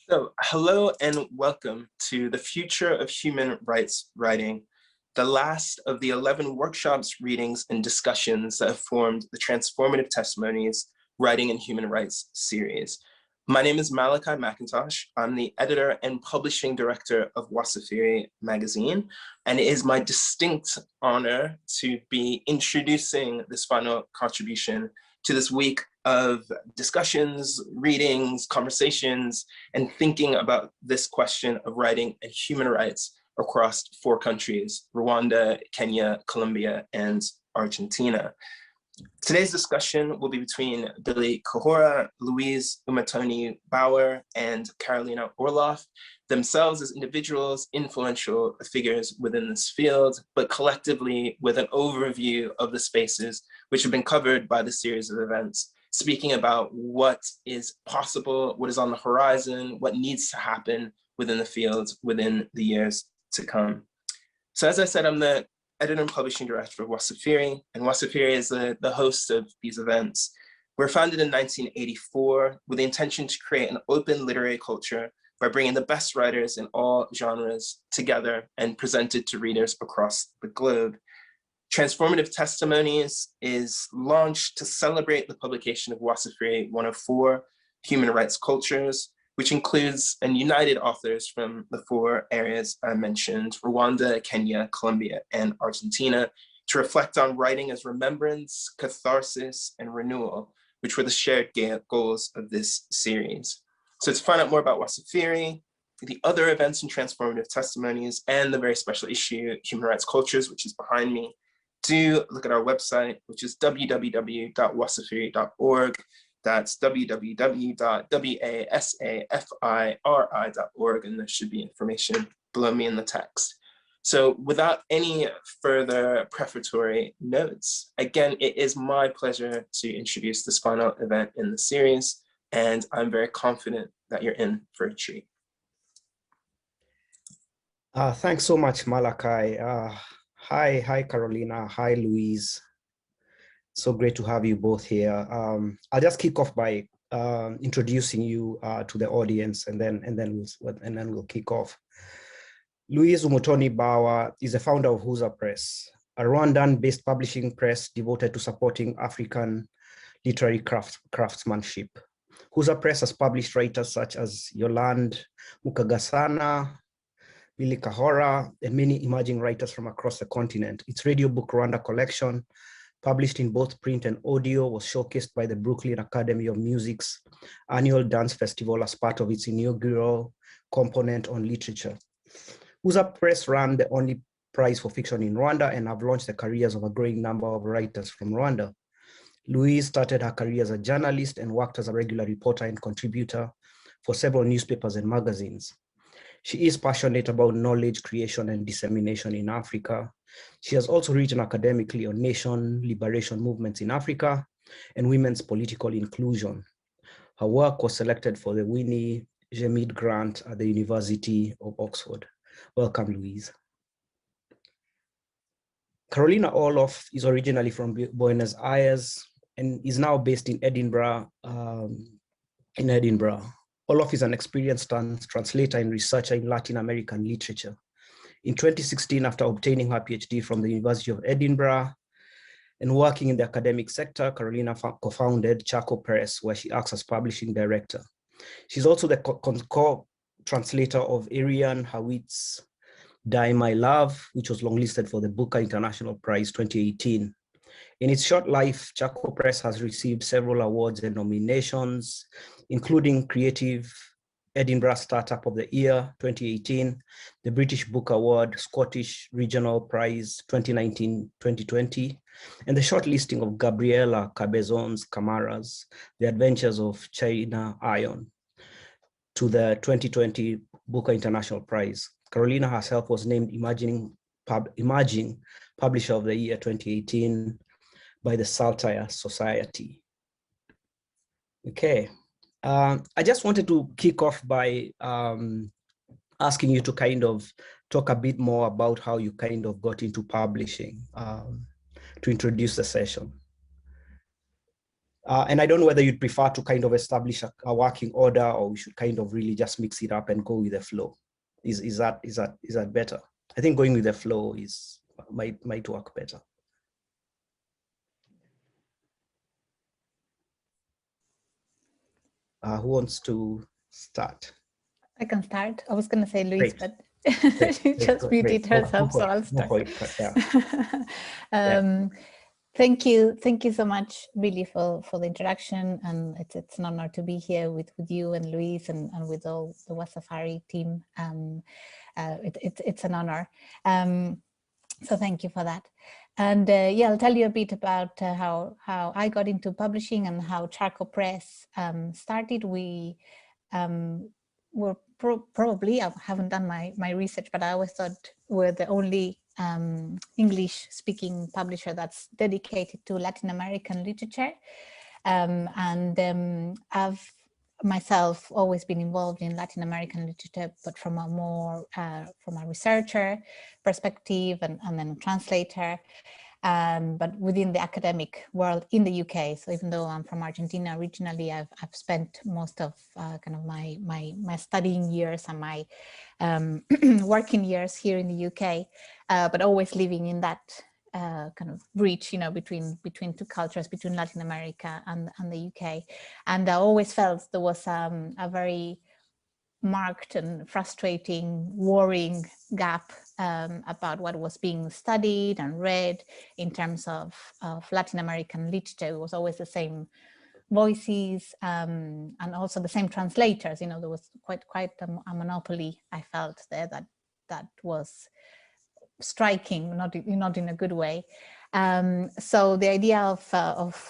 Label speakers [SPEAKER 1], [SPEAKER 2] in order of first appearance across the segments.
[SPEAKER 1] So, hello and welcome to the Future of Human Rights Writing, the last of the 11 workshops, readings, and discussions that have formed the Transformative Testimonies Writing and Human Rights series. My name is Malachi McIntosh. I'm the editor and publishing director of Wasafiri magazine, and it is my distinct honor to be introducing this final contribution to this week of discussions, readings, conversations, and thinking about this question of writing and human rights across 4 countries: Rwanda, Kenya, Colombia, and Argentina. Today's discussion will be between Billy Kahora, Louise Umatoni Bauer, and Carolina Orloff, themselves as individuals, influential figures within this field, but collectively with an overview of the spaces which have been covered by the series of events, speaking about what is possible, what is on the horizon, what needs to happen within the field within the years to come. So as I said, I'm the editor and publishing director of Wasafiri, and Wasafiri is the host of these events. We're founded in 1984 with the intention to create an open literary culture by bringing the best writers in all genres together and presented to readers across the globe. Transformative Testimonies is launched to celebrate the publication of Wasafiri 104, Human Rights Cultures, which includes and united authors from the 4 areas I mentioned: Rwanda, Kenya, Colombia, and Argentina, to reflect on writing as remembrance, catharsis, and renewal, which were the shared goals of this series. So to find out more about Wasafiri, the other events in Transformative Testimonies, and the very special issue, Human Rights Cultures, which is behind me, do look at our website, which is www.wasafiri.org. That's www.wasafiri.org, and there should be information below me in the text. So without any further prefatory notes, again, it is my pleasure to introduce this final event in the series, and I'm very confident that you're in for a treat.
[SPEAKER 2] Thanks so much, Malachi. Hi, Carolina. Hi, Louise. So great to have you both here. I'll just kick off by introducing you to the audience, and then we'll kick off. Louise Umatoni Bauer is the founder of Huza Press, a Rwandan-based publishing press devoted to supporting African literary craftsmanship. Huza Press has published writers such as Yolande Mukagasana, Billy Kahora, and many emerging writers from across the continent. Its radio book Rwanda collection, published in both print and audio, was showcased by the Brooklyn Academy of Music's annual dance festival as part of its inaugural component on literature. Huza Press ran the only prize for fiction in Rwanda and have launched the careers of a growing number of writers from Rwanda. Louise started her career as a journalist and worked as a regular reporter and contributor for several newspapers and magazines. She is passionate about knowledge creation and dissemination in Africa. She has also written academically on nation liberation movements in Africa and women's political inclusion. Her work was selected for the Winnie Gemid Grant at the University of Oxford. Welcome, Louise. Carolina Orloff is originally from Buenos Aires and is now based in Edinburgh. Orloff is an experienced translator and researcher in Latin American literature. In 2016, after obtaining her PhD from the University of Edinburgh and working in the academic sector, Carolina co-founded Charcoal Press, where she acts as publishing director. She's also the co-translator of Ariane Hawitz's Die My Love, which was longlisted for the Booker International Prize 2018. In its short life, Charcoal Press has received several awards and nominations, including Creative Edinburgh Startup of the Year 2018, the British Book Award, Scottish Regional Prize 2019-2020, and the shortlisting of Gabriela Cabezon's Camara's The Adventures of China Iron to the 2020 Booker International Prize. Carolina herself was named Emerging Publisher of the Year 2018 by the Saltire Society. Okay. I just wanted to kick off by asking you to kind of talk a bit more about how you kind of got into publishing to introduce the session. And I don't know whether you'd prefer to kind of establish a working order, or we should kind of really just mix it up and go with the flow. Is that better? I think going with the flow might work better. Who wants to start?
[SPEAKER 3] I can start. I was going to say Louise,
[SPEAKER 2] Great.
[SPEAKER 3] but she just muted herself, so I'll start. Thank you so much, really, for the introduction, and it's an honor to be here with you and Louise and with all the Wasafari team. It's an honor. So thank you for that. And yeah, I'll tell you a bit about how I got into publishing and how Charco Press started. We were probably, I haven't done my research, but I always thought we're the only English-speaking publisher that's dedicated to Latin American literature. I've myself always been involved in Latin American literature, but from a more from a researcher perspective and then a translator, but within the academic world in the UK. So even though I'm from Argentina originally, I've spent most of kind of my studying years and my working years here in the UK, but always living in that kind of breach, between two cultures, between Latin America and the UK. And I always felt there was a very marked and frustrating, worrying gap about what was being studied and read in terms of Latin American literature. It was always the same voices and also the same translators. There was quite a monopoly, I felt, there that was striking, not in a good way. So the idea of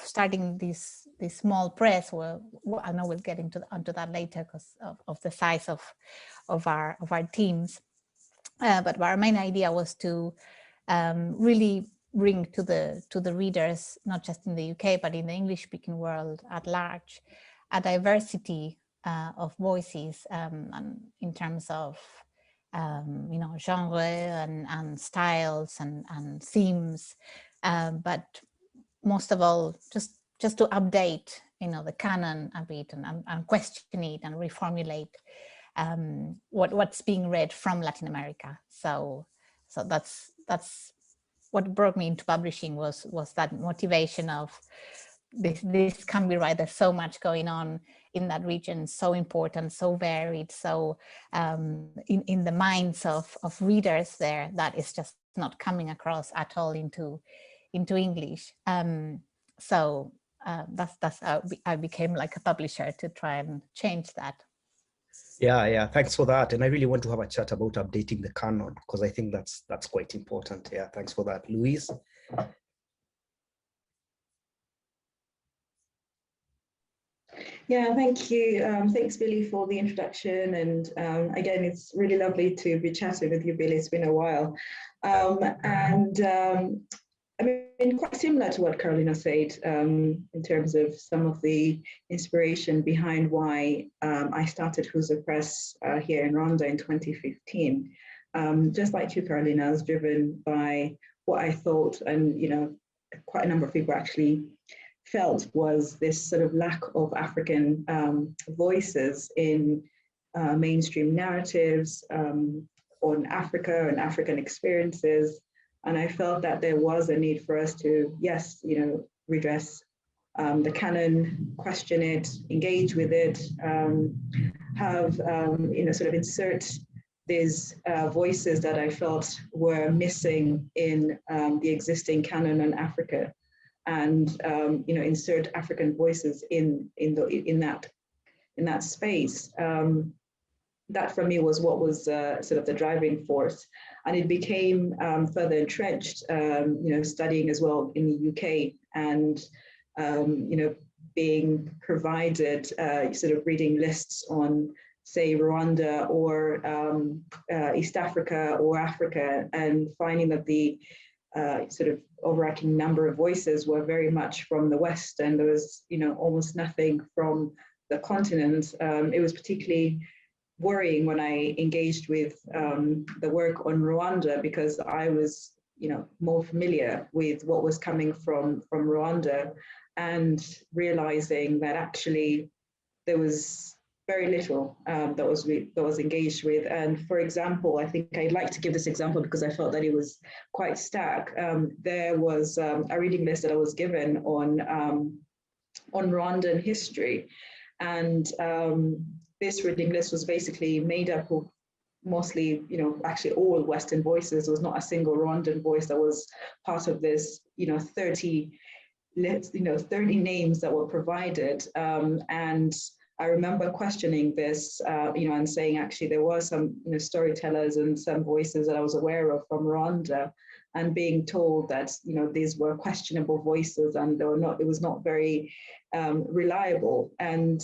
[SPEAKER 3] starting this small press, well, I know we'll get onto that later because of the size of our teams. But our main idea was to really bring to the readers, not just in the UK, but in the English-speaking world at large, a diversity of voices and in terms of genre and styles and themes, but most of all, just to update, the canon a bit and question it and reformulate what's being read from Latin America. So that's what brought me into publishing was that motivation of this can be right. There's so much going on in that region, so important, so varied, so in the minds of readers there, that is just not coming across at all into English. So that's how I became like a publisher to try and change that.
[SPEAKER 2] Yeah, thanks for that. And I really want to have a chat about updating the canon, because I think that's quite important. Yeah, thanks for that. Louise?
[SPEAKER 4] Yeah, thank you. Thanks, Billy, for the introduction. And again, it's really lovely to be chatting with you, Billy. It's been a while. I mean, quite similar to what Carolina said in terms of some of the inspiration behind why I started Huzo Press here in Rwanda in 2015. Just like you, Carolina, I was driven by what I thought, and quite a number of people actually felt, was this sort of lack of African voices in mainstream narratives on Africa and African experiences. And I felt that there was a need for us to, yes, redress the canon, question it, engage with it, have, sort of insert these voices that I felt were missing in the existing canon on Africa, and insert African voices in that space. That for me was what was sort of the driving force, and it became further entrenched, studying as well in the UK, and being provided sort of reading lists on, say, Rwanda or East Africa or Africa, and finding that the sort of overarching number of voices were very much from the West, and there was almost nothing from the continent. It was particularly worrying when I engaged with the work on Rwanda, because I was more familiar with what was coming from Rwanda, and realizing that actually there was very little that was engaged with. And for example, I think I'd like to give this example because I felt that it was quite stark. There was a reading list that I was given on Rwandan history, and this reading list was basically made up of mostly, actually all Western voices. There was not a single Rwandan voice that was part of this, 30 names that were provided. And I remember questioning this, and saying actually there were some storytellers and some voices that I was aware of from Rwanda, and being told that these were questionable voices and it was not very reliable. And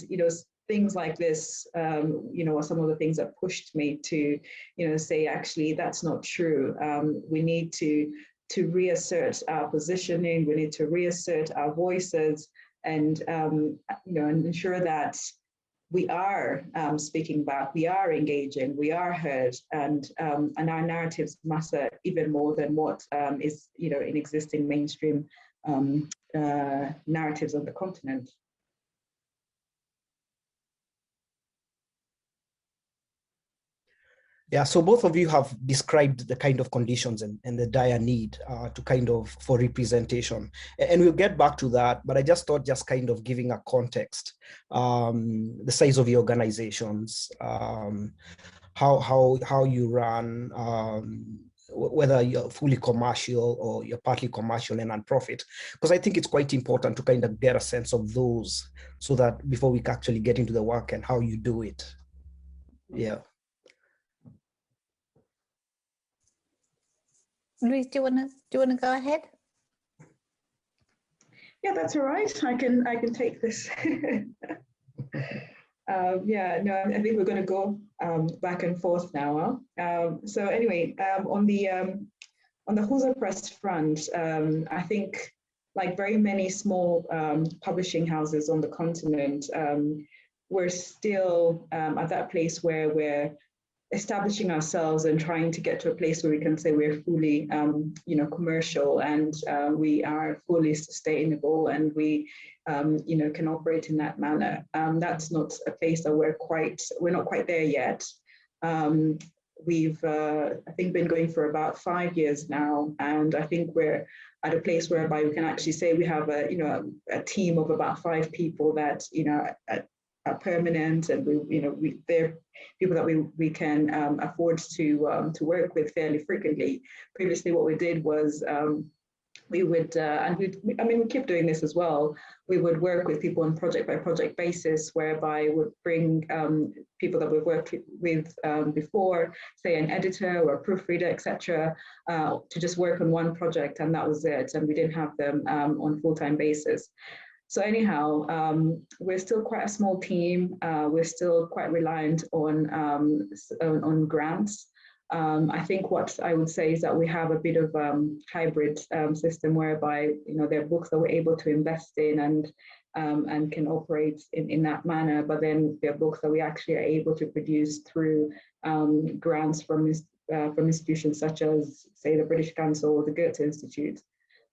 [SPEAKER 4] things like this, are some of the things that pushed me to say actually that's not true. We need to reassert our positioning. We need to reassert our voices, and and ensure that we are speaking back, we are engaging, we are heard, and our narratives matter even more than what is in existing mainstream narratives on the continent.
[SPEAKER 2] Yeah, so both of you have described the kind of conditions and the dire need for representation. And we'll get back to that, but I just thought just kind of giving a context, the size of your organizations, how you run, whether you're fully commercial or you're partly commercial and nonprofit, because I think it's quite important to kind of get a sense of those so that before we actually get into the work and how you do it. Yeah.
[SPEAKER 3] Louise, do you wanna go ahead?
[SPEAKER 4] Yeah, that's all right. I can take this. Yeah, no, I think we're going to go back and forth now. So anyway, on the Huza Press front, I think like very many small publishing houses on the continent, we're still at that place where we're establishing ourselves and trying to get to a place where we can say we're fully, commercial, and we are fully sustainable, and we, can operate in that manner. That's not a place that we're not quite there yet. We've, I think, been going for about 5 years now, and I think we're at a place whereby we can actually say we have a team of about 5 people that, are permanent, and they're people that we can afford to work with fairly frequently. Previously, what we did was we would, we keep doing this as well. We would work with people on project by project basis, whereby we would bring people that we've worked with before, say an editor or a proofreader, etc., to just work on one project, and that was it. And we didn't have them on full-time basis. So anyhow, we're still quite a small team. We're still quite reliant on grants. I think what I would say is that we have a bit of hybrid system whereby there are books that we're able to invest in and can operate in that manner. But then there are books that we actually are able to produce through grants from institutions such as, say, the British Council or the Goethe Institute.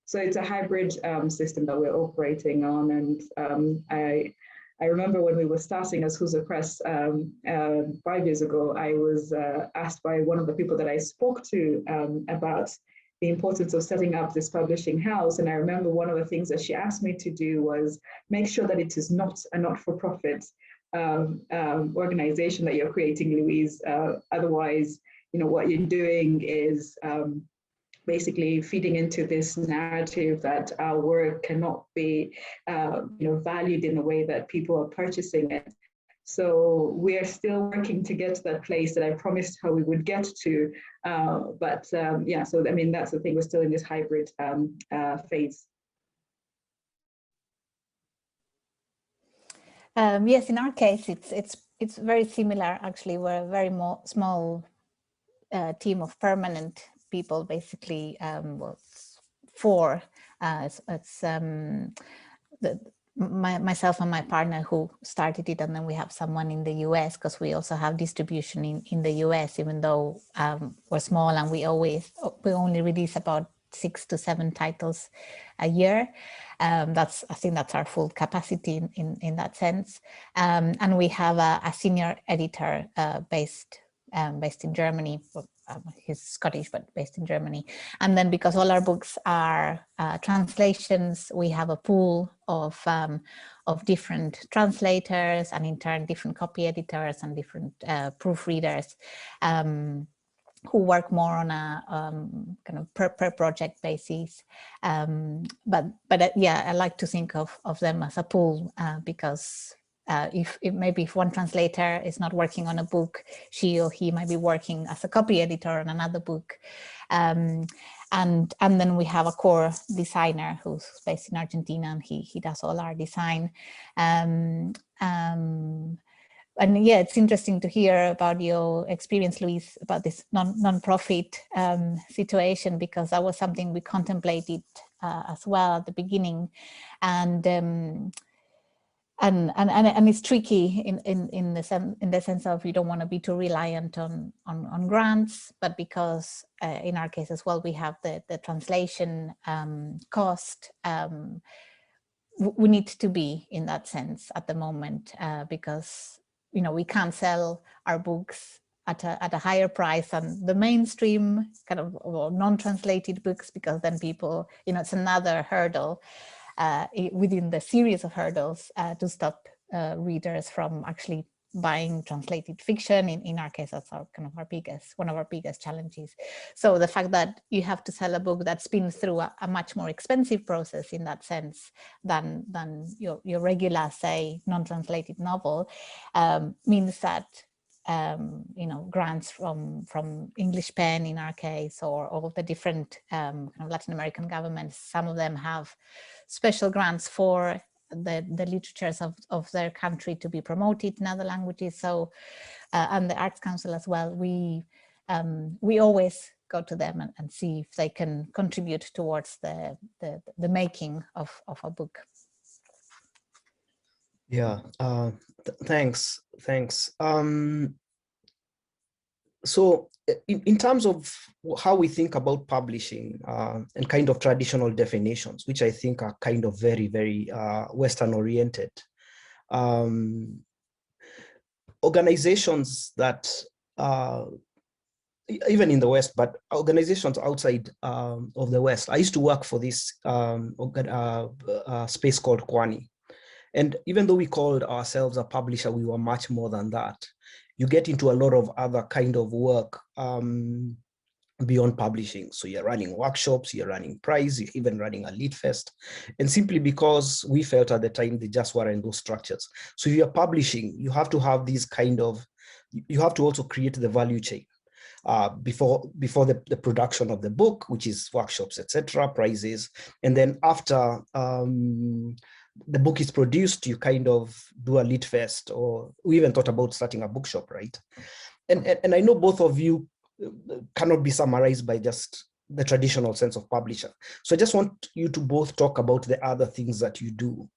[SPEAKER 4] So it's a hybrid system that we're operating on. And I remember when we were starting as Huza Press 5 years ago, I was asked by one of the people that I spoke to about the importance of setting up this publishing house. And I remember one of the things that she asked me to do was make sure that it is not a not-for-profit organization that you're creating, Louise. Otherwise, what you're doing is basically feeding into this narrative that our work cannot be, valued in the way that people are purchasing it. So we are still working to get to that place that I promised her we would get to. Yeah, so I mean, that's the thing, we're still in this hybrid phase.
[SPEAKER 3] Yes, in our case, it's very similar. Actually, we're a very small team of permanent people, basically. Well, 4. Myself and my partner who started it, and then we have someone in the US, because we also have distribution in the US, even though we're small and we only release about 6 to 7 titles a year. I think that's our full capacity in that sense. And we have a senior editor based in Germany. He's Scottish, but based in Germany. And then because all our books are translations, we have a pool of different translators and in turn different copy editors and different proofreaders who work more on a kind of per project basis. But yeah, I like to think of them as a pool because if maybe if one translator is not working on a book, she or he might be working as a copy editor on another book. And then we have a core designer who's based in Argentina, and he does all our design. And yeah, it's interesting to hear about your experience, Luis, about this non-profit situation, because that was something we contemplated as well at the beginning, and it's tricky in the sense of you don't want to be too reliant on grants, but because in our case as well we have the translation cost. We need to be in that sense at the moment because we can't sell our books at a higher price than the mainstream kind of non-translated books, because then people, it's another hurdle within the series of hurdles to stop readers from actually buying translated fiction. In our case, that's one of our biggest challenges. So the fact that you have to sell a book that's been through a much more expensive process in that sense than your regular, say, non-translated novel means that grants from English Pen in our case, or all of the different Latin American governments, some of them have special grants for the literatures of their country to be promoted in other languages. So, and the Arts Council as well, we always go to them and see if they can contribute towards the making of a book.
[SPEAKER 2] Yeah, thanks. So in terms of how we think about publishing and kind of traditional definitions, which I think are kind of very, very Western oriented, organizations that even in the West, but organizations outside of the West. I used to work for this space called Kwani. And even though we called ourselves a publisher, we were much more than that. You get into a lot of other kind of work beyond publishing. So you're running workshops, you're running prize, you're even running a Lit Fest. And simply because we felt at the time they just weren't those structures. So if you're publishing, you have to have these you have to also create the value chain. Before the production of the book, which is workshops, etc., prizes, and then after the book is produced, you kind of do a Lit Fest, or we even thought about starting a bookshop, right? And I know both of you cannot be summarized by just the traditional sense of publisher. So I just want you to both talk about the other things that you do.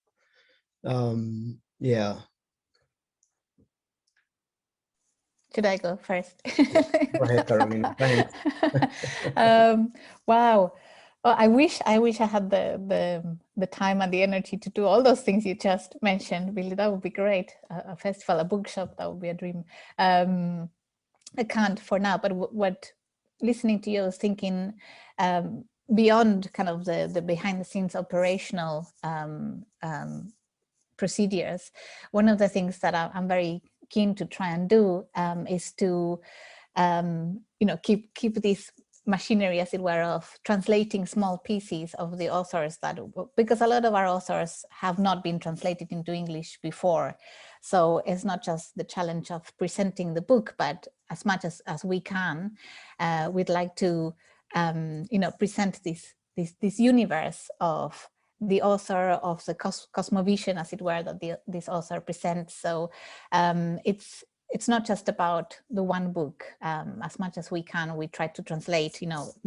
[SPEAKER 2] Yeah.
[SPEAKER 3] Should I go first?
[SPEAKER 2] Go ahead, Carolina. Thanks.
[SPEAKER 3] Wow. Well, I wish I had the time and the energy to do all those things you just mentioned. Really, that would be great. A festival, a bookshop, that would be a dream. I can't for now, but what listening to you, I was thinking beyond kind of the behind the scenes operational procedures. One of the things that I'm very keen to try and do is to keep this machinery, as it were, of translating small pieces of the authors, because a lot of our authors have not been translated into English before. So it's not just the challenge of presenting the book, but as much as we can, we'd like to present this universe of the author, of the cosmovision, as it were, that this author presents. So it's not just about the one book. As much as we can, we try to translate,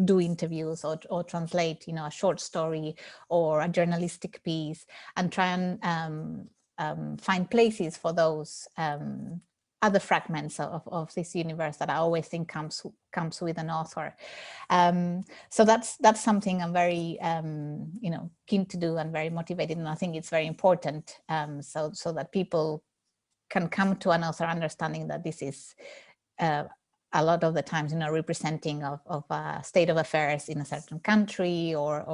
[SPEAKER 3] do interviews or translate, a short story or a journalistic piece, and try and find places for those other fragments of this universe that I always think comes with an author. So that's something I'm very keen to do and very motivated, and I think it's very important, so that people can come to an author understanding that this is a lot of the times, representing of a state of affairs in a certain country or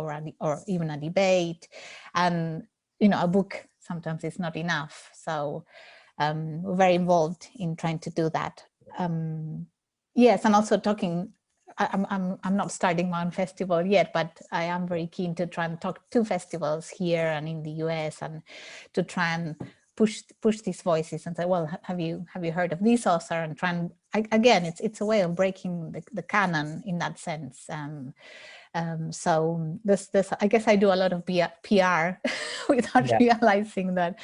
[SPEAKER 3] even a debate, and a book sometimes is not enough. So we're very involved in trying to do that. Yes, and also talking. I'm not starting my own festival yet, but I am very keen to try and talk to festivals here and in the US, and to try and push these voices and say, well, have you heard of this author, and try and again, it's a way of breaking the canon in that sense. So this I guess I do a lot of PR without realizing that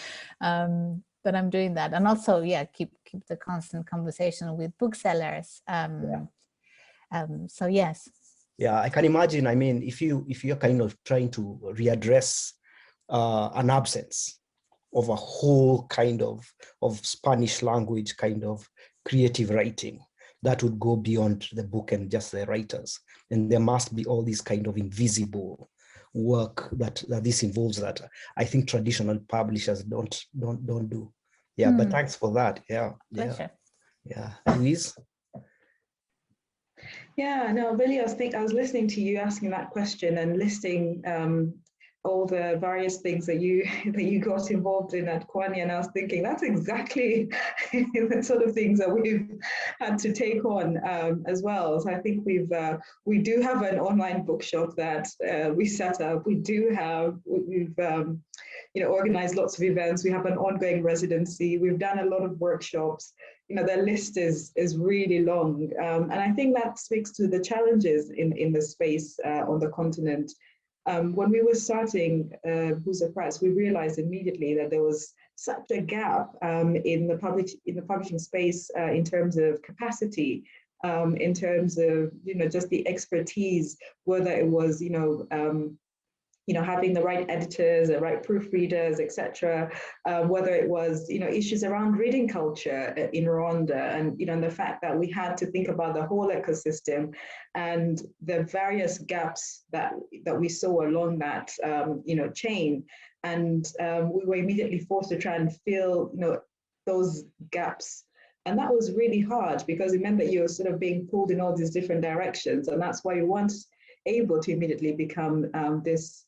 [SPEAKER 3] that I'm doing that, and also keep the constant conversation with booksellers. So yes.
[SPEAKER 2] Yeah, I can imagine. I mean, if you're kind of trying to readdress an absence of a whole kind of Spanish language kind of creative writing, that would go beyond the book and just the writers. And there must be all this kind of invisible work that this involves that I think traditional publishers don't do. Yeah, but thanks for that. Yeah.
[SPEAKER 3] Pleasure.
[SPEAKER 2] Yeah. Louise?
[SPEAKER 4] Yeah, no, really, I was listening to you asking that question and listing all the various things that you got involved in at Kwanya, and I was thinking that's exactly the sort of things that we've had to take on as well. So I think we do have an online bookshop that we set up. We've organized lots of events. We have an ongoing residency. We've done a lot of workshops. The list is really long, and I think that speaks to the challenges in the space on the continent. When we were starting Who's the Press, we realized immediately that there was such a gap in the publishing space in terms of capacity, in terms of just the expertise, whether it was having the right editors, the right proofreaders, etc. Whether it was issues around reading culture in Rwanda, and the fact that we had to think about the whole ecosystem and the various gaps that we saw along that chain, and we were immediately forced to try and fill those gaps. And that was really hard because it meant that you were sort of being pulled in all these different directions, and that's why you weren't able to immediately become this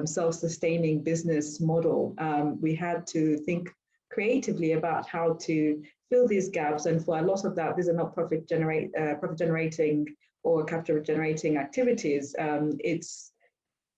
[SPEAKER 4] self-sustaining business model. We had to think creatively about how to fill these gaps, and for a lot of that, these are not profit generating or capital generating activities. It's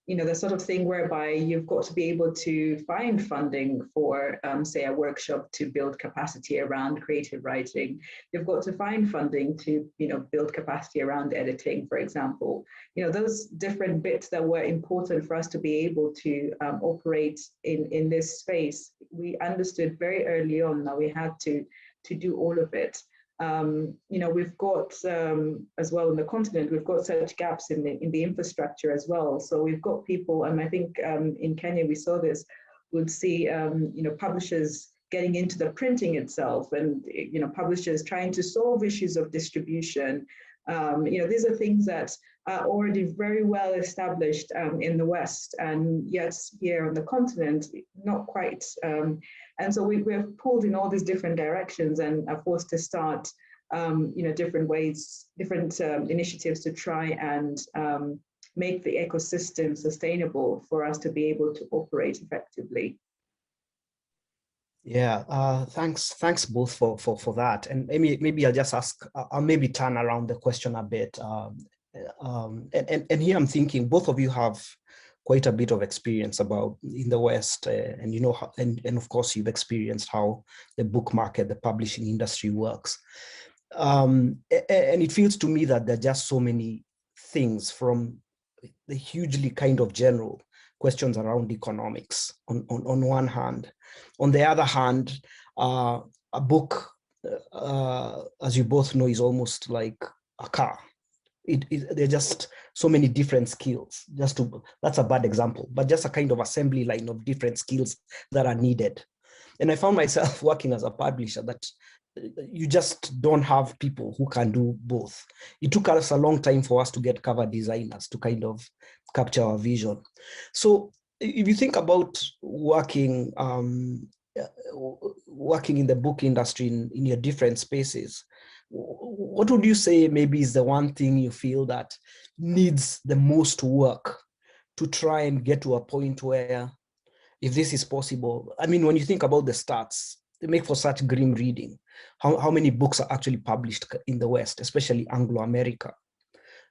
[SPEAKER 4] the sort of thing whereby you've got to be able to find funding for, say, a workshop to build capacity around creative writing. You've got to find funding to, build capacity around editing, for example. Those different bits that were important for us to be able to operate in this space. We understood very early on that we had to do all of it. We've got, as well on the continent, we've got such gaps in the infrastructure as well. So we've got people, and I think in Kenya we saw this, would see, publishers getting into the printing itself, and, publishers trying to solve issues of distribution. These are things that are already very well established in the West, and yes, here on the continent, not quite. And so we're pulled in all these different directions and are forced to start, different ways, different initiatives to try and make the ecosystem sustainable for us to be able to operate effectively.
[SPEAKER 2] Yeah, thanks both for that. And maybe I'll just ask, I'll maybe turn around the question a bit. And here I'm thinking both of you have quite a bit of experience about in the West, and and of course you've experienced how the book market, the publishing industry works. And it feels to me that there are just so many things, from the hugely kind of general questions around economics on one hand. On the other hand, a book, as you both know, is almost like a car. There are just so many different skills. That's a bad example, but just a kind of assembly line of different skills that are needed. And I found myself working as a publisher that you just don't have people who can do both. It took us a long time for us to get cover designers to kind of capture our vision. So if you think about working in the book industry in your different spaces, what would you say maybe is the one thing you feel that needs the most work to try and get to a point where, if this is possible, I mean, when you think about the stats, they make for such grim reading. How many books are actually published in the West, especially Anglo-America?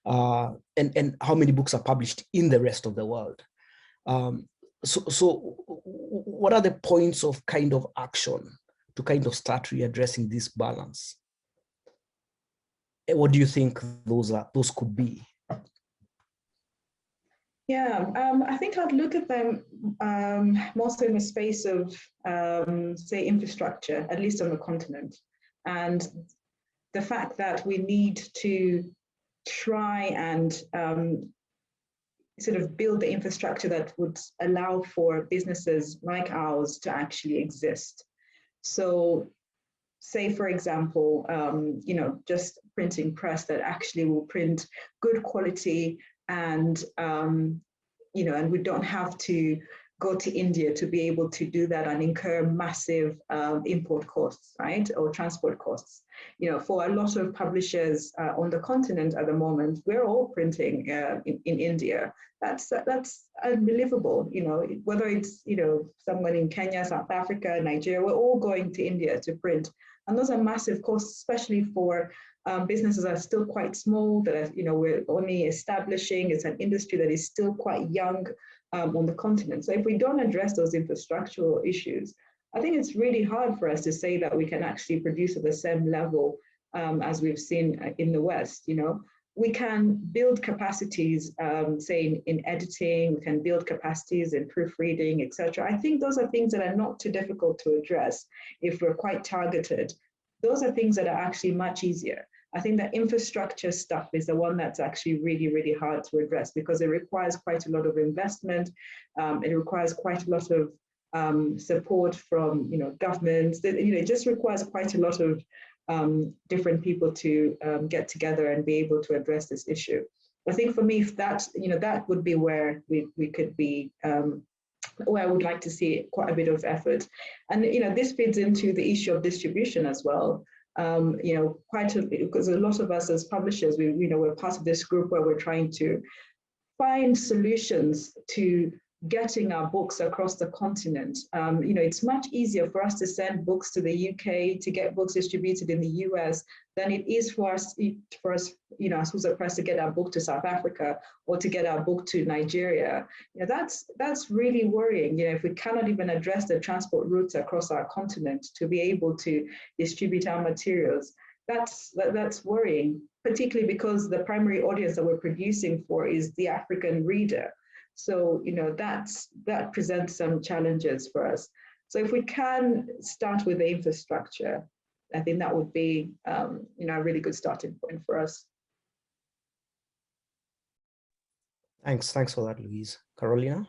[SPEAKER 2] And how many books are published in the rest of the world? So what are the points of kind of action to kind of start readdressing this balance? What do you think those could be?
[SPEAKER 4] Yeah, I think I'd look at them mostly in the space of, say, infrastructure, at least on the continent. And the fact that we need to try and sort of build the infrastructure that would allow for businesses like ours to actually exist. So say, for example, just printing press that actually will print good quality and, and we don't have to go to India to be able to do that and incur massive import costs, right? Or transport costs. For a lot of publishers on the continent at the moment, we're all printing in India. That's unbelievable. Whether it's, someone in Kenya, South Africa, Nigeria, we're all going to India to print. And those are massive costs, especially for businesses that are still quite small, that are, we're only establishing. It's an industry that is still quite young on the continent. So if we don't address those infrastructural issues, I think it's really hard for us to say that we can actually produce at the same level as we've seen in the West. We can build capacities, say in editing, we can build capacities in proofreading, etc. I think those are things that are not too difficult to address if we're quite targeted. Those are things that are actually much easier. I think that infrastructure stuff is the one that's actually really, really hard to address because it requires quite a lot of investment. It requires quite a lot of support from governments. It just requires quite a lot of different people to get together and be able to address this issue. I think for me, if that that would be where we could be. Where I would like to see quite a bit of effort, and this feeds into the issue of distribution as well. Because a lot of us as publishers, we're part of this group where we're trying to find solutions to getting our books across the continent. It's much easier for us to send books to the UK, to get books distributed in the US, than it is for us, as Huza Press, to get our book to South Africa or to get our book to Nigeria. That's really worrying. If we cannot even address the transport routes across our continent to be able to distribute our materials, that's worrying, particularly because the primary audience that we're producing for is the African reader. So, that presents some challenges for us. So if we can start with the infrastructure, I think that would be, a really good starting point for us.
[SPEAKER 2] Thanks for that, Louise. Carolina?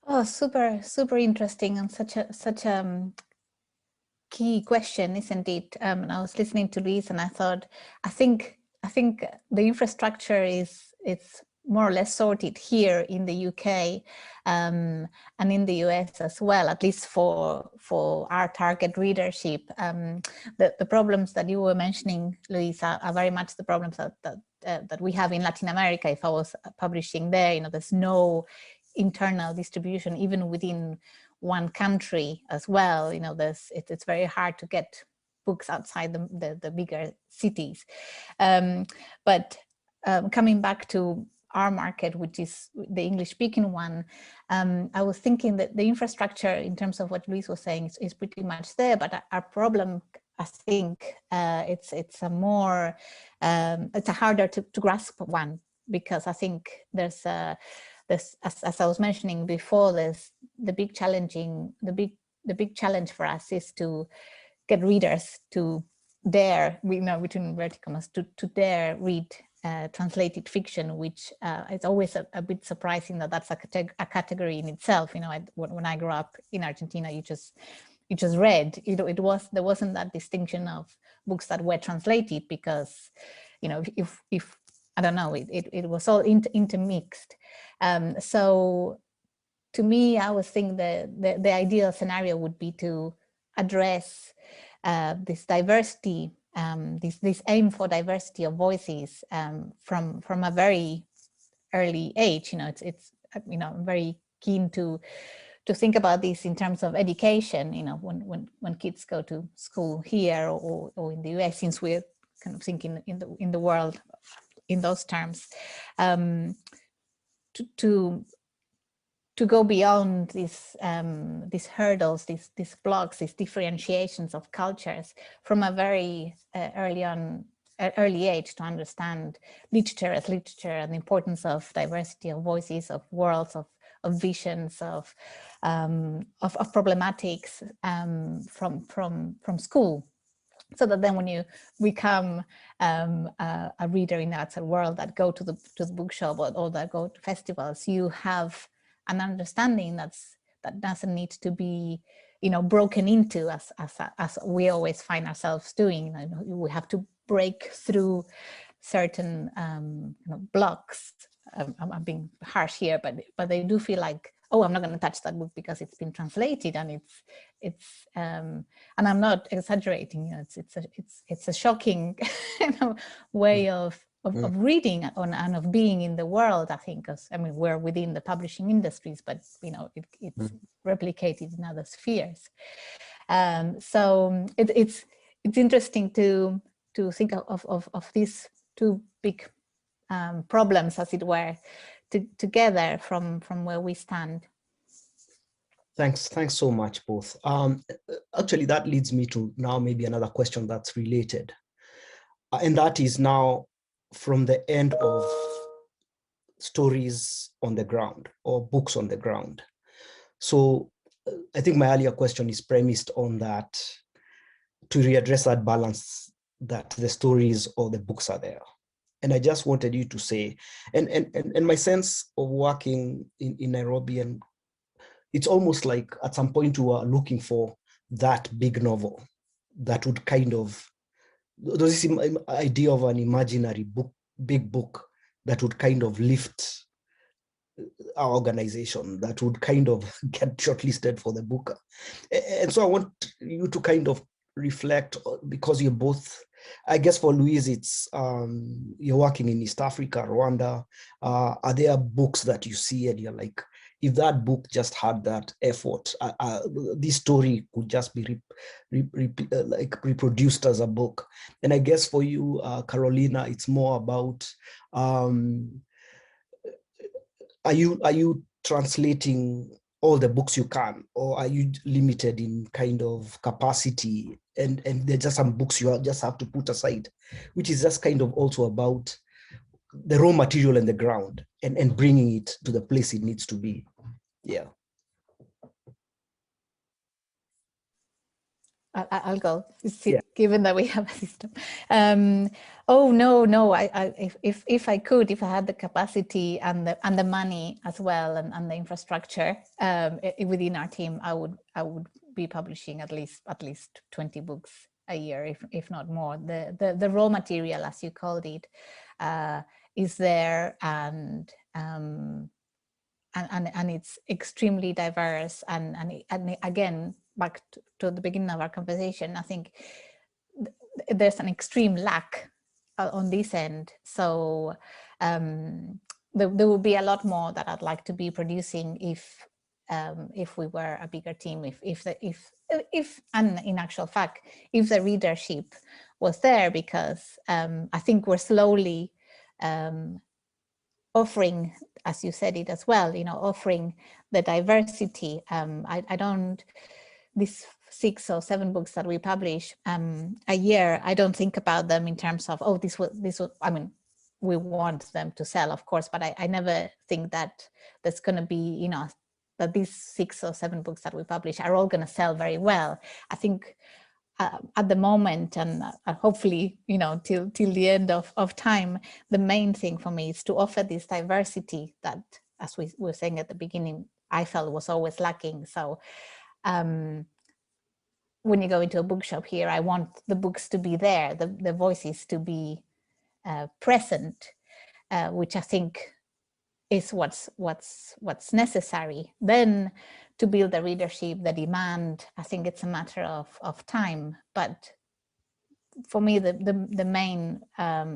[SPEAKER 3] Oh, super, super interesting, and such a key question, isn't it? And I was listening to Louise, and I thought, I think the infrastructure is more or less sorted here in the UK and in the US as well, at least for our target readership. The problems that you were mentioning, Louise, are very much the problems that we have in Latin America. If I was publishing there, there's no internal distribution, even within one country as well. It's very hard to get books outside the bigger cities. But coming back to our market, which is the English-speaking one, I was thinking that the infrastructure, in terms of what Louise was saying, is pretty much there. But our problem, I think, it's a harder to grasp one, because I think there's as I was mentioning before, there's the big challenge for us is to get readers to dare, between inverted commas, to dare read translated fiction, which is always a bit surprising that that's a category in itself. When I grew up in Argentina, you just just read. You know, there wasn't that distinction of books that were translated, because, you know, if I don't know, it was all intermixed. So to me, I was thinking the ideal scenario would be to address this diversity, this aim for diversity of voices from a very early age. You know, it's you know, I'm very keen to think about this in terms of education. You know, when kids go to school here or in the US, since we're kind of thinking in the world in those terms, to go beyond these hurdles, these blocks, these differentiations of cultures from a very early age, to understand literature as literature and the importance of diversity of voices, of worlds, of visions, of problematics from school. So that then when you become a reader in the outside world, that go to the bookshop or that go to festivals, you have an understanding that doesn't need to be, you know, broken into as we always find ourselves doing. You know, we have to break through certain you know, blocks. I'm being harsh here, but they do feel like, oh, I'm not going to touch that book because it's been translated, and it's and I'm not exaggerating. You know, it's a shocking you know, way of reading and of being in the world, I think, because I mean, we're within the publishing industries, but you know, it's replicated in other spheres. So it's interesting to think of these two big problems, as it were, together from where we stand.
[SPEAKER 2] Thanks so much, both. Actually, that leads me to now maybe another question that's related. And that is now from the end of stories on the ground or books on the ground. So I think my earlier question is premised on that, to readdress that balance, that the stories or the books are there. And I just wanted you to say, and my sense of working in Nairobi, and it's almost like at some point you are looking for that big novel that would kind of, there's this idea of an imaginary book, big book that would kind of lift our organization, that would kind of get shortlisted for the Booker. And so I want you to kind of reflect, because you're both, I guess for Louise, it's you're working in East Africa, Rwanda. Are there books that you see and you're like, if that book just had that effort, this story could just be like reproduced as a book? And I guess for you, Carolina, it's more about, are you translating all the books you can, or are you limited in kind of capacity, and there's just some books you just have to put aside, which is just kind of also about the raw material in the ground and bringing it to the place it needs to be? Yeah.
[SPEAKER 3] I'll go, given that we have a system. Oh no! If I could, if I had the capacity and the money as well, and the infrastructure within our team, I would be publishing at least 20 books a year, if not more. The raw material, as you called it, is there, and it's extremely diverse, and again, back to the beginning of our conversation, I think there's an extreme lack on this end. So there will be a lot more that I'd like to be producing if we were a bigger team, if and in actual fact, if the readership was there, because I think we're slowly offering, as you said it as well, you know, offering the diversity. I don't, these 6 or 7 books that we publish a year, I don't think about them in terms of, oh, this was, I mean, we want them to sell, of course, but I never think that there's going to be, you know, that these 6 or 7 books that we publish are all going to sell very well. I think at the moment, and hopefully, you know, till the end of time, the main thing for me is to offer this diversity that, as we were saying at the beginning, I felt was always lacking. So when you go into a bookshop here, I want the books to be there, the voices to be present, which I think is what's necessary. Then to build the readership, the demand, I think it's a matter of time. But for me, the main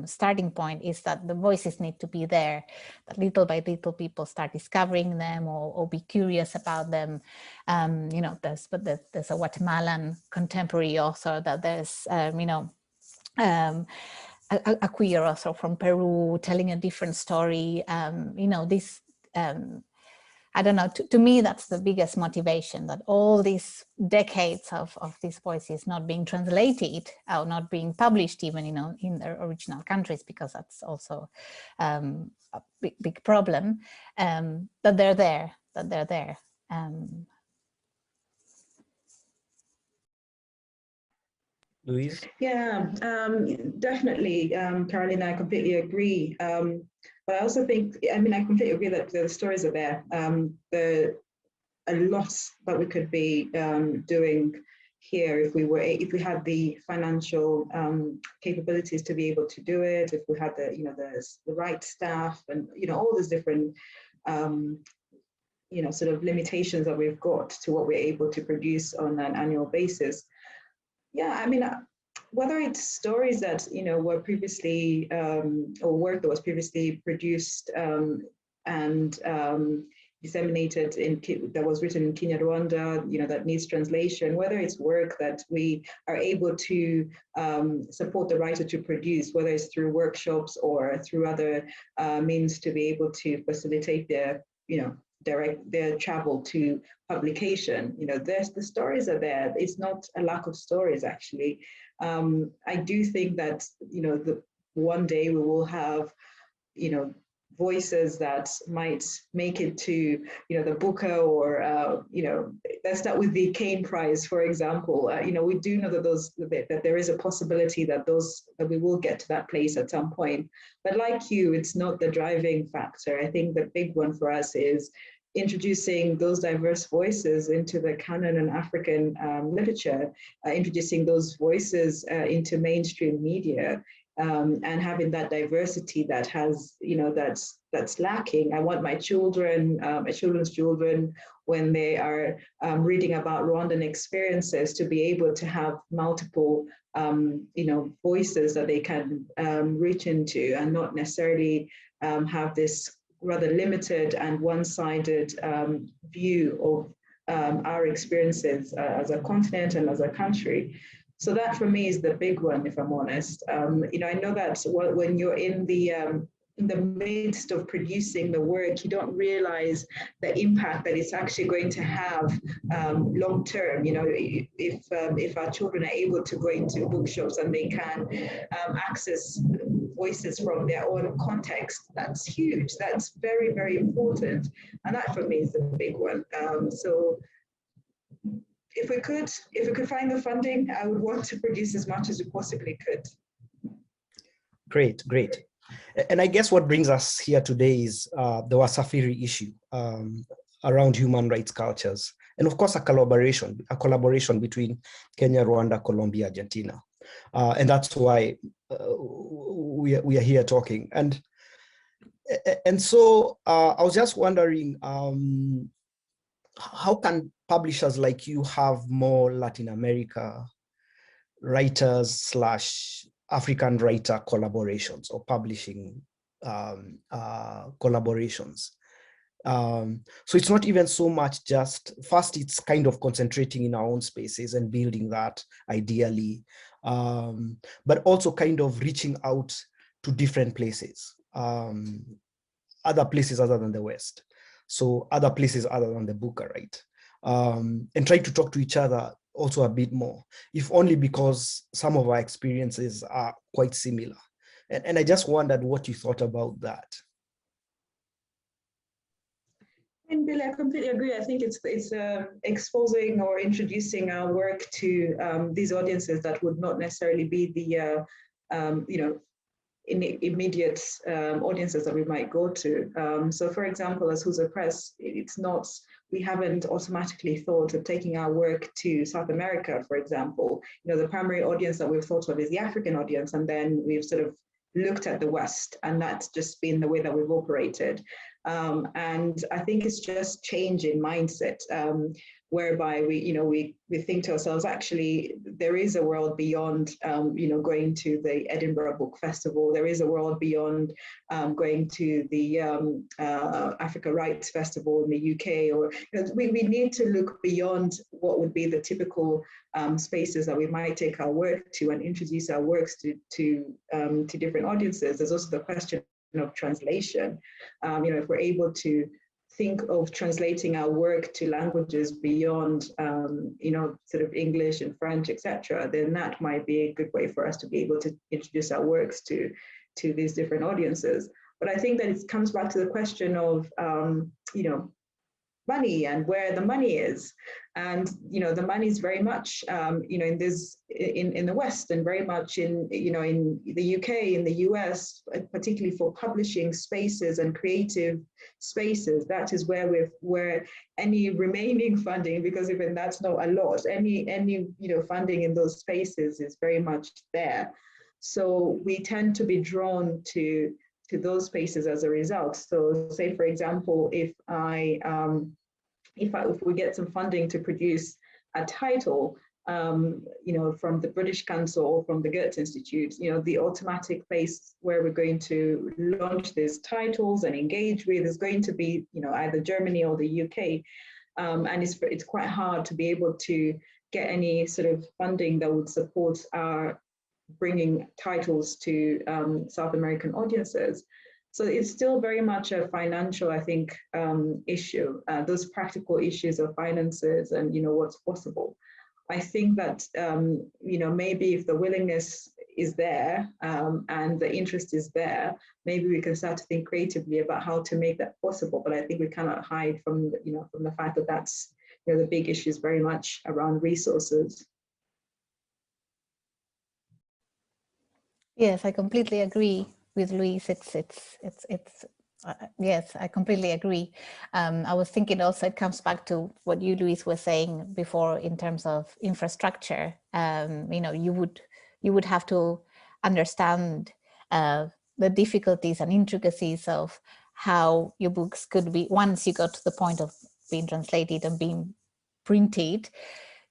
[SPEAKER 3] starting point is that the voices need to be there, that little by little people start discovering them or be curious about them. You know, there's a Guatemalan contemporary author, that there's, you know, a queer author from Peru telling a different story. You know, this, I don't know, to me, that's the biggest motivation, that all these decades of these voices not being translated or not being published even, you know, in their original countries, because that's also a big problem, that they're there,
[SPEAKER 2] Louise?
[SPEAKER 4] Yeah, definitely, Carolina, I completely agree. But I also think, I mean, I completely agree that the stories are there. A lot that we could be doing here if we had the financial capabilities to be able to do it, if we had the, you know, the right staff, and, you know, all these different you know, sort of limitations that we've got to what we're able to produce on an annual basis. Yeah, I mean, whether it's stories that, you know, were previously or work that was previously produced and disseminated that was written in Kinyarwanda, you know, that needs translation, whether it's work that we are able to support the writer to produce, whether it's through workshops or through other means to be able to facilitate their, you know, direct their travel to publication. You know, the stories are there. It's not a lack of stories, actually. I do think that, you know, one day we will have, you know, voices that might make it to, you know, the Booker or, you know, let's start with the Kane Prize, for example. You know, we do know that that there is a possibility that we will get to that place at some point. But like you, it's not the driving factor. I think the big one for us is introducing those diverse voices into the canon and African literature, introducing those voices into mainstream media, and having that diversity that has, you know, that's lacking. I want my children, my children's children, when they are reading about Rwandan experiences, to be able to have multiple, you know, voices that they can reach into, and not necessarily have this rather limited and one-sided view of our experiences as a continent and as a country. So that for me is the big one, if I'm honest. You know, I know that when you're in the midst of producing the work, you don't realize the impact that it's actually going to have long term. You know, if our children are able to go into bookshops and they can access voices from their own context, that's huge. That's very, very important. And that for me is the big one. So if we could find the funding, I would want to produce as much as we possibly could.
[SPEAKER 2] Great. And I guess what brings us here today is the Wasafiri issue around human rights cultures, and of course a collaboration between Kenya, Rwanda, Colombia, Argentina, and that's why we are here talking. And so I was just wondering, how can publishers like you have more Latin America writers / African writer collaborations or publishing collaborations? So it's not even so much just, first it's kind of concentrating in our own spaces and building that ideally, but also kind of reaching out to different places, other places other than the West. So other places other than the Booker, right? And try to talk to each other also a bit more, if only because some of our experiences are quite similar. And I just wondered what you thought about that.
[SPEAKER 4] And Billy, I completely agree. I think it's exposing or introducing our work to these audiences that would not necessarily be the you know, immediate audiences that we might go to. So for example, as Who's Press, it's not we haven't automatically thought of taking our work to South America, for example. The primary audience that we've thought of is the African audience, and then we've sort of looked at the West, and that's just been the way that we've operated. And I think it's just change in mindset, whereby we think to ourselves, actually, there is a world beyond, going to the Edinburgh Book Festival. There is a world beyond going to the Africa Writes Festival in the UK, or we need to look beyond what would be the typical spaces that we might take our work to and introduce our works to different audiences. There's also the question of translation. If we're able to think of translating our work to languages beyond, sort of English and French, etc., then that might be a good way for us to be able to introduce our works to these different audiences. But I think that it comes back to the question of, money and where the money is. And, the money is very much, in the West, and very much in the UK, in the US, particularly for publishing spaces and creative spaces. That is where any remaining funding, because even that's not a lot, any funding in those spaces is very much there. So we tend to be drawn to those spaces as a result. So say, for example, if we get some funding to produce a title, from the British Council or from the Goethe Institute, the automatic place where we're going to launch these titles and engage with is going to be, either Germany or the UK. And it's quite hard to be able to get any sort of funding that would support our bringing titles to South American audiences. So it's still very much a financial, I think, issue, those practical issues of finances and, what's possible. I think that, maybe if the willingness is there and the interest is there, maybe we can start to think creatively about how to make that possible. But I think we cannot hide from, from the fact that that's, the big issue is very much around resources.
[SPEAKER 3] Yes, I completely agree with Louise. Yes, I completely agree. I was thinking also it comes back to what you, Louise, were saying before in terms of infrastructure. You would have to understand the difficulties and intricacies of how your books could be, once you got to the point of being translated and being printed,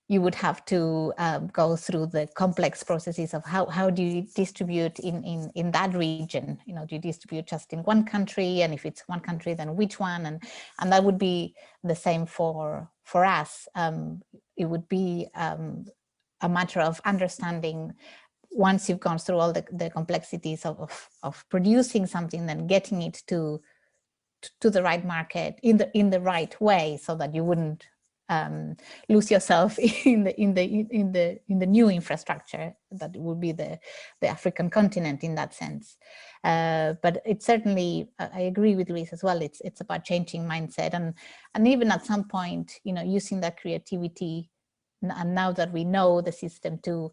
[SPEAKER 3] you would have to go through the complex processes of how do you distribute in that region? Do you distribute just in one country? And if it's one country, then which one? And that would be the same for us. It would be a matter of understanding, once you've gone through all the complexities of producing something, then getting it to the right market in the right way, so that you wouldn't lose yourself in the new infrastructure that would be the African continent in that sense. But it's certainly, I agree with Louise as well, it's about changing mindset and even at some point, using that creativity, and now that we know the system, to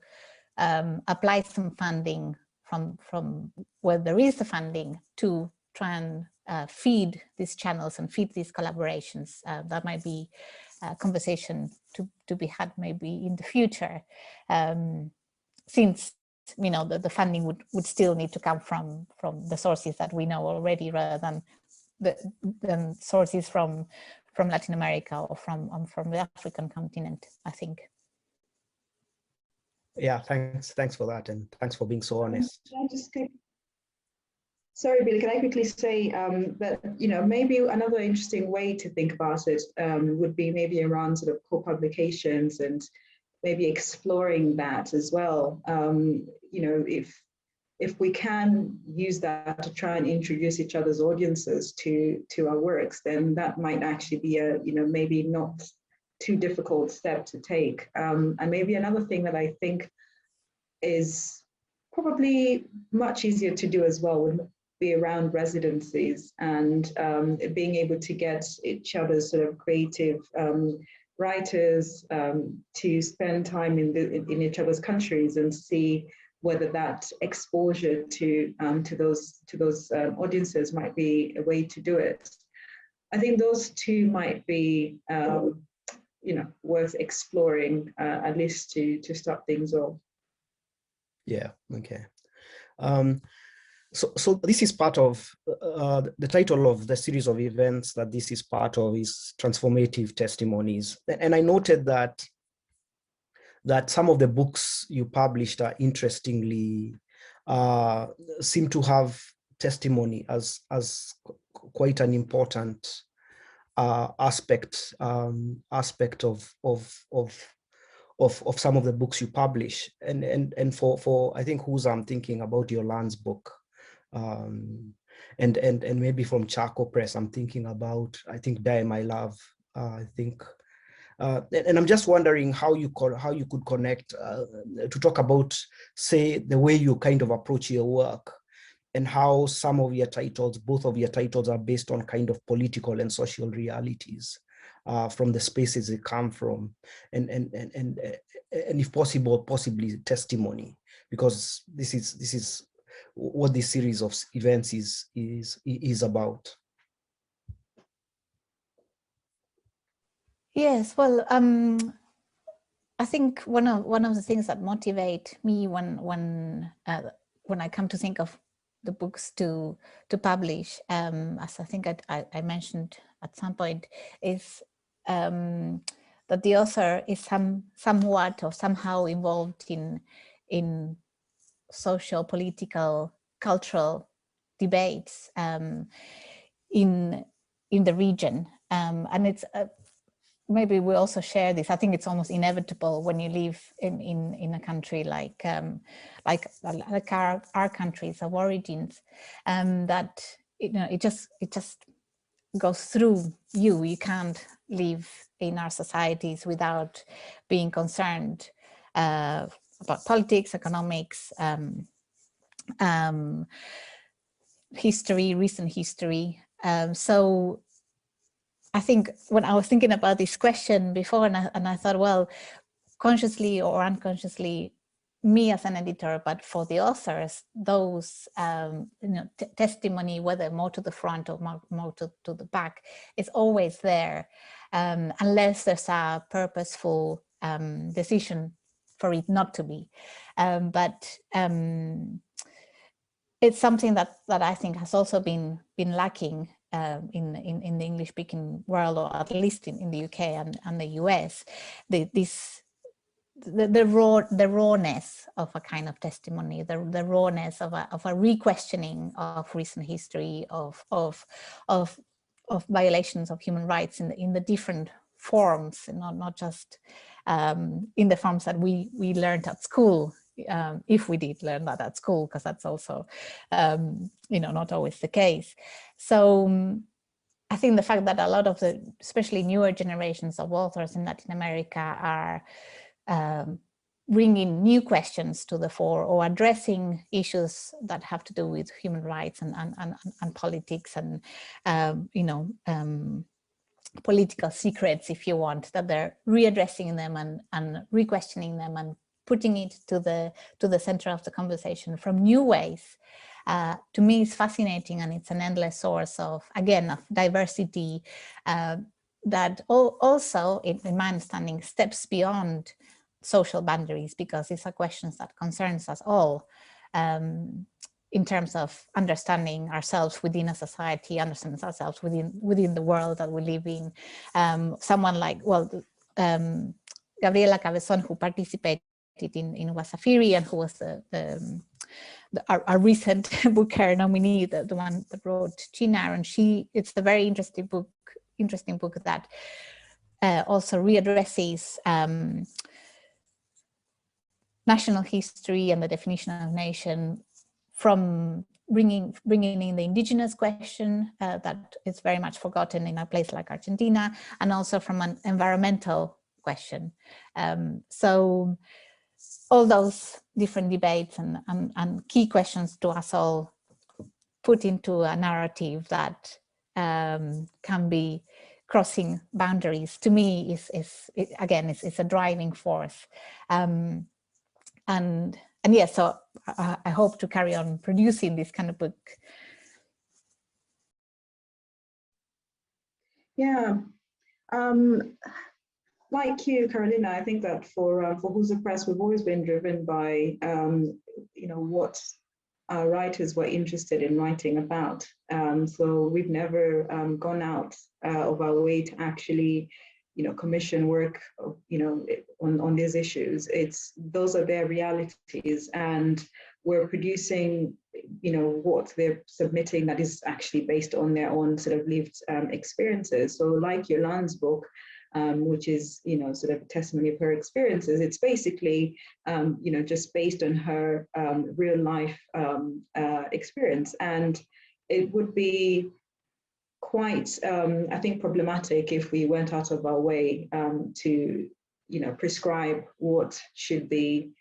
[SPEAKER 3] apply some funding from where there is the funding to try and feed these channels and feed these collaborations. That might be a conversation to be had maybe in the future, since the funding would still need to come from the sources that we know already, rather than sources from Latin America or from the African continent, I think.
[SPEAKER 2] Yeah, thanks for that, and thanks for being so honest.
[SPEAKER 4] Sorry, Billy, can I quickly say that, maybe another interesting way to think about it would be maybe around sort of co-publications, and maybe exploring that as well. If we can use that to try and introduce each other's audiences to our works, then that might actually be a, maybe not too difficult step to take. And maybe another thing that I think is probably much easier to do as well would be around residencies, and being able to get each other's sort of creative writers to spend time in each other's countries and see whether that exposure to those audiences might be a way to do it. I think those two might be, worth exploring, at least to start things off.
[SPEAKER 2] Yeah, okay. So this is part of the title of the series of events that this is part of is Transformative Testimonies. And I noted that some of the books you published are interestingly seem to have testimony as quite an important aspect of some of the books you publish. And for I think who's I'm thinking about your Lands book. And maybe from Charcoal Press, I'm thinking about, I think, Die My Love, I think. And I'm just wondering how you could connect to talk about, say, the way you kind of approach your work, and how some of your titles, both of your titles, are based on kind of political and social realities from the spaces they come from, and if possible, possibly testimony, because this is what this series of events is about.
[SPEAKER 3] Yes, well, I think one of the things that motivate me when I come to think of the books to publish, as I think I mentioned at some point, is that the author is somewhat or somehow involved in social, political, cultural debates in the region, and it's maybe we also share this. I think it's almost inevitable when you live in a country like our countries of origins, that it just goes through you. You can't live in our societies without being concerned about politics, economics, history, recent history. So I think when I was thinking about this question before, and I thought, well, consciously or unconsciously, me as an editor, but for the authors, those testimony, whether more to the front or more to the back, is always there, unless there's a purposeful decision for it not to be. But it's something that I think has also been lacking in the English-speaking world, or at least in the UK and the US. The rawness of a kind of testimony, the rawness of a re-questioning of recent history, of violations of human rights in the different forms, and not just in the forms that we learned at school. If we did learn that at school, because that's also, not always the case. So I think the fact that a lot of the, especially newer generations of authors in Latin America are bringing new questions to the fore, or addressing issues that have to do with human rights and politics and, political secrets, if you want, that they're readdressing them and re-questioning them and putting it to the center of the conversation from new ways, to me is fascinating, and it's an endless source of diversity that also, in my understanding, steps beyond social boundaries, because these are questions that concerns us all, in terms of understanding ourselves within a society, understanding ourselves within the world that we live in. Someone like, Gabriela Cabezon, who participated in Wasafiri, and who was our recent Booker nominee, the one that wrote Chinar, and it's a very interesting book that also readdresses national history and the definition of nation from bringing in the indigenous question that is very much forgotten in a place like Argentina, and also from an environmental question. So all those different debates and key questions to us all put into a narrative that can be crossing boundaries, to me is a driving force. And yes, so I hope to carry on producing this kind of book.
[SPEAKER 4] Yeah. Like you, Carolina, I think that for Who's the Press, we've always been driven by what our writers were interested in writing about. So we've never gone out of our way to actually, commission work, on these issues. Those are their realities, and we're producing, what they're submitting that is actually based on their own sort of lived experiences. So like Yolande's book, which is, sort of a testimony of her experiences. It's basically, just based on her real life experience. And it would be quite, I think, problematic if we went out of our way to, prescribe what should be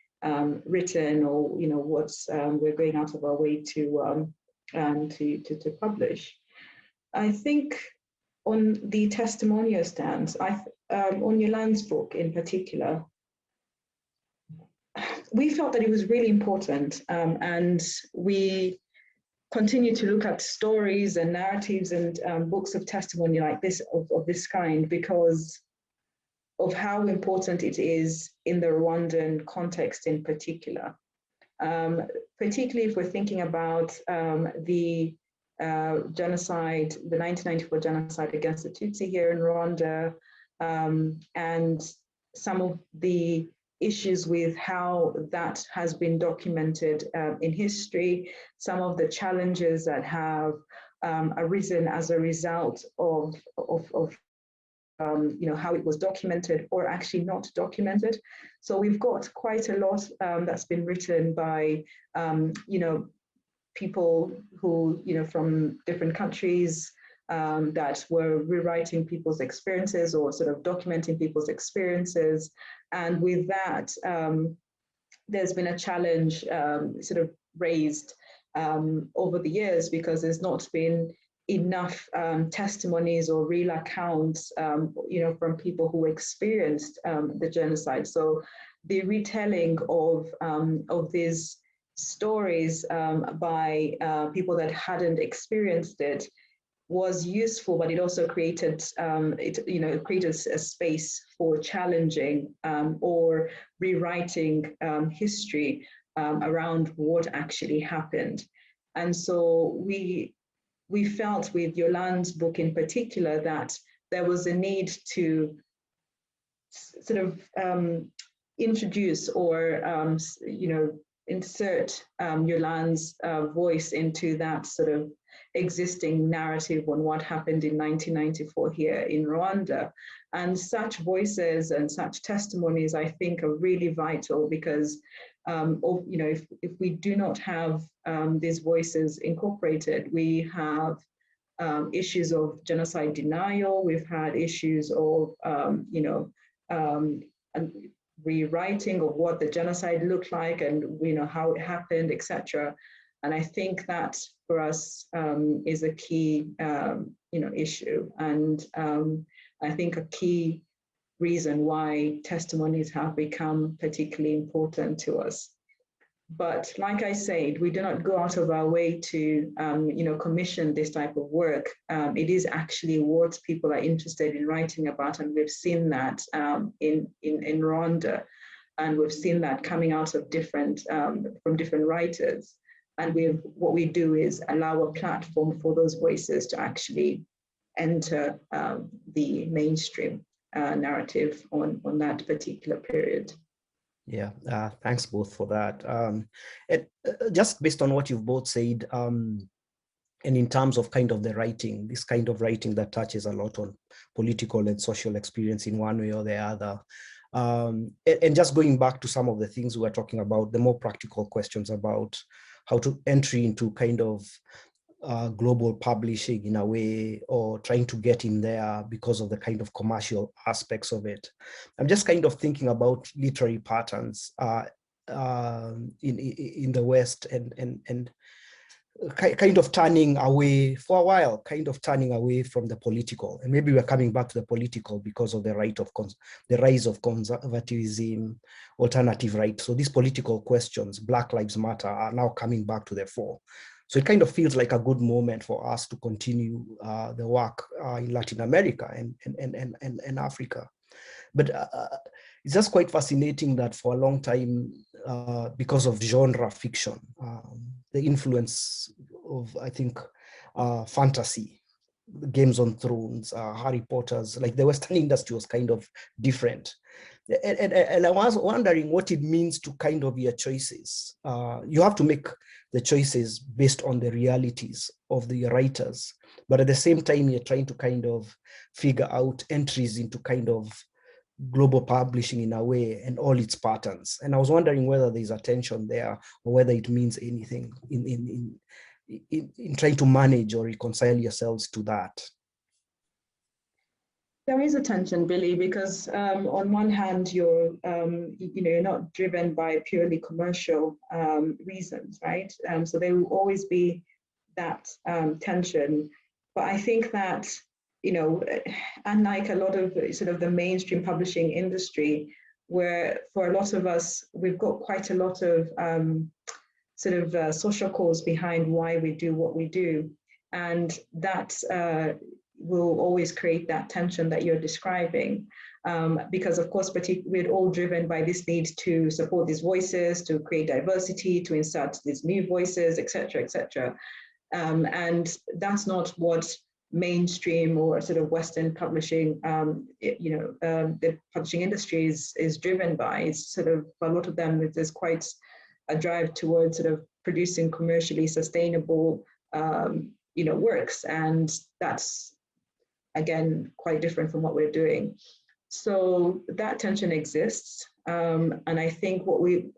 [SPEAKER 4] written, or, what we're going out of our way to publish. I think on the testimonial stands, on Yolande's book in particular, we felt that it was really important, and we continue to look at stories and narratives and books of testimony like this, of this kind, because of how important it is in the Rwandan context in particular. Particularly if we're thinking about the genocide, the 1994 genocide against the Tutsi here in Rwanda, and some of the issues with how that has been documented in history, some of the challenges that have arisen as a result of how it was documented or actually not documented. So we've got quite a lot that's been written by people who, from different countries that were rewriting people's experiences or sort of documenting people's experiences. And with that, there's been a challenge sort of raised over the years, because there's not been enough testimonies or real accounts, from people who experienced the genocide. So the retelling of these stories by people that hadn't experienced it was useful, but it also created created a space for challenging or rewriting history around what actually happened. And so we felt with Yolande's book in particular that there was a need to sort of introduce or insert Yolande's voice into that sort of existing narrative on what happened in 1994 here in Rwanda. And such voices and such testimonies, I think, are really vital, because if we do not have these voices incorporated, we have issues of genocide denial. We've had issues of rewriting of what the genocide looked like and how it happened, etc. And I think that for us is a key issue, and I think a key reason why testimonies have become particularly important to us. But like I said, we do not go out of our way to commission this type of work. It is actually what people are interested in writing about, and we've seen that in Rwanda, and we've seen that coming out of from different writers. And what we do is allow a platform for those voices to actually enter the mainstream narrative on that particular period.
[SPEAKER 2] Yeah, thanks both for that. Just based on what you've both said, and in terms of kind of the writing, this kind of writing that touches a lot on political and social experience in one way or the other. And just going back to some of the things we were talking about, the more practical questions about how to entry into kind of global publishing in a way, or trying to get in there because of the kind of commercial aspects of it. I'm just kind of thinking about literary patterns in the West, and kind of turning away for a while, kind of turning away from the political. And maybe we're coming back to the political because of the rise of conservatism, alternative rights. So these political questions, Black Lives Matter, are now coming back to the fore. So it kind of feels like a good moment for us to continue the work in Latin America and Africa. But it's just quite fascinating that for a long time, because of genre fiction, the influence of, I think, fantasy, Games on Thrones, Harry Potter's, like the Western industry was kind of different. And I was wondering what it means to kind of your choices. You have to make the choices based on the realities of the writers, but at the same time, you're trying to kind of figure out entries into kind of global publishing in a way and all its patterns. And I was wondering whether there's a tension there or whether it means anything in trying to manage or reconcile yourselves to that.
[SPEAKER 4] There is a tension, Billy, because on one hand, you're not driven by purely commercial reasons, right? So there will always be that tension. But I think that, unlike a lot of sort of the mainstream publishing industry, where for a lot of us, we've got quite a lot of social cause behind why we do what we do. And that will always create that tension that you're describing. Because of course, we're all driven by this need to support these voices, to create diversity, to insert these new voices, et cetera, and that's not what mainstream or sort of Western publishing, the publishing industry is driven by. It's sort of, for a lot of them, there's quite a drive towards sort of producing commercially sustainable, works, and that's, again, quite different from what we're doing. So that tension exists, and I think what we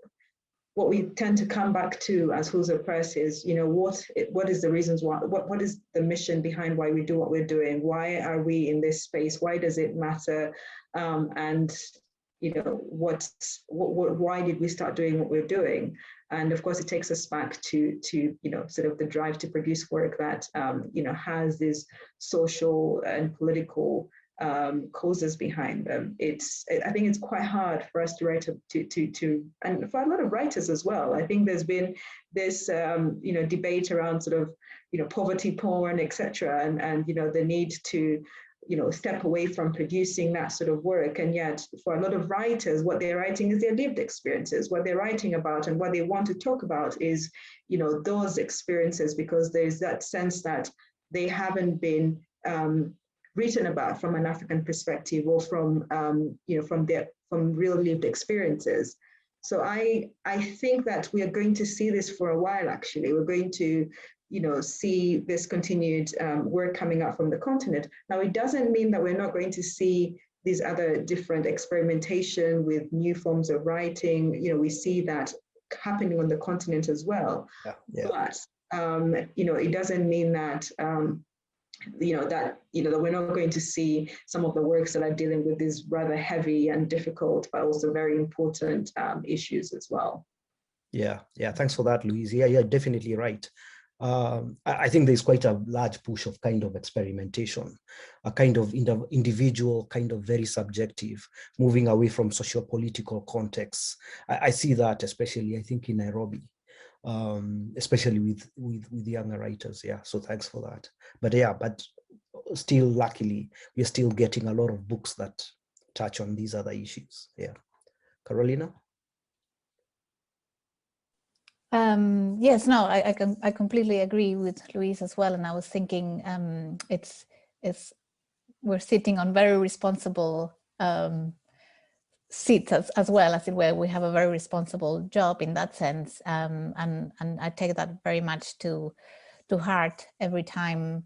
[SPEAKER 4] tend to come back to as Who's Oppressed is, what is the reasons why, what is the mission behind why we do what we're doing? Why are we in this space? Why does it matter? And why did we start doing what we're doing? And of course, it takes us back to sort of the drive to produce work that has these social and political causes behind them. I think it's quite hard for us to write and for a lot of writers as well. I think there's been this debate around sort of poverty porn, etc., and the need to step away from producing that sort of work. And yet for a lot of writers, what they're writing is their lived experiences. What they're writing about and what they want to talk about is, those experiences, because there's that sense that they haven't been written about from an African perspective or from real lived experiences. So I think that we are going to see this for a while, actually. We're going to see this continued work coming out from the continent. Now, it doesn't mean that we're not going to see these other different experimentation with new forms of writing. We see that happening on the continent as well. Yeah. But it doesn't mean that that we're not going to see some of the works that are dealing with these rather heavy and difficult, but also very important issues as well.
[SPEAKER 2] Yeah. Thanks for that, Louise. Yeah, you're definitely right. I think there's quite a large push of kind of experimentation, a kind of individual, kind of very subjective, moving away from socio-political contexts. I see that, especially, I think, in Nairobi, especially with younger writers. Yeah, so thanks for that. But still, luckily, we're still getting a lot of books that touch on these other issues. Yeah. Carolina?
[SPEAKER 3] Yes, no, I completely agree with Louise as well. And I was thinking we're sitting on very responsible seats as well, as it were. We have a very responsible job in that sense. And I take that very much to heart every time.